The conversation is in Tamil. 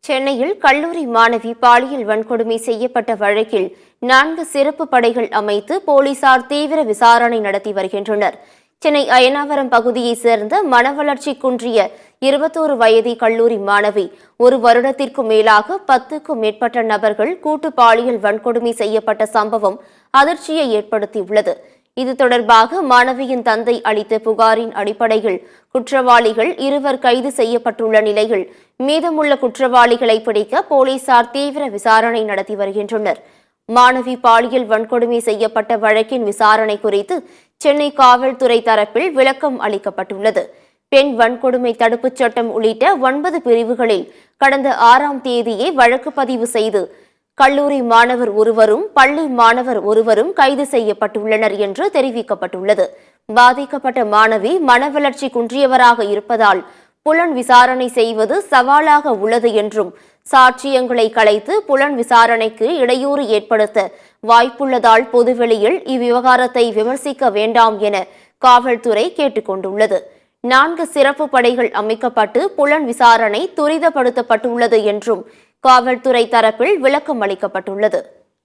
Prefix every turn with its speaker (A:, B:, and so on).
A: சென்னையில் கல்லூரி மாணவி பாலியல் வன்கொடுமை செய்யப்பட்ட வழக்கில் 4 சிறப்பு படைகள் அமைத்து போலீசார் தீவிர விசாரணை நடத்தி வருகின்றனர். சென்னை அயனாவரம் பகுதியைச் சேர்ந்த மனவளர்ச்சி குன்றிய 21 வயது கல்லூரி மாணவி 1 வருடத்திற்கும் மேலாக 10க்கும் மேற்பட்ட நபர்கள் கூட்டு பாலியல் வன்கொடுமை செய்யப்பட்ட சம்பவம் அதிர்ச்சியை ஏற்படுத்தியுள்ளது. இது தொடர்பாக மாணவியின் தந்தை அளித்த புகாரின் அடிப்படையில் குற்றவாளிகள் 2 கைது செய்யப்பட்டுள்ள நிலையில் மீதமுள்ள குற்றவாளிகளை பிடிக்க போலீசார் தீவிர விசாரணை நடத்தி வருகின்றனர். மாணவி பாலியல் வன்கொடுமை செய்யப்பட்ட வழக்கின் விசாரணை குறித்து சென்னை காவல்துறை தரப்பில் விளக்கம் அளிக்கப்பட்டுள்ளது. பெண் வன்கொடுமை தடுப்புச் சட்டம் உள்ளிட்ட 9 பிரிவுகளில் கடந்த 6ஆம் தேதியே வழக்கு பதிவு செய்து கல்லூரி மாணவர் ஒருவரும் பள்ளி மாணவர் ஒருவரும் கைது செய்யப்பட்டுள்ளனர் என்று தெரிவிக்கப்பட்டுள்ளது. பாதிக்கப்பட்ட மாணவி மனவளர்ச்சி குன்றியவராக இருப்பதால் புலன் விசாரணை செய்வது சவாலாக உள்ளது என்றும் சாட்சியங்களை கலைத்து புலன் விசாரணைக்கு இடையூறு ஏற்படுத்த வாய்ப்புள்ளதால் பொதுவெளியில் இவ்விவகாரத்தை விமர்சிக்க வேண்டாம் என காவல்துறை கேட்டுக் கொண்டுள்ளது. 4 சிறப்பு படைகள் அமைக்கப்பட்டு புலன் விசாரணை துரிதப்படுத்தப்பட்டுள்ளது என்றும் காவல்துறை தரப்பில் விளக்கம் அளிக்கப்பட்டுள்ளது.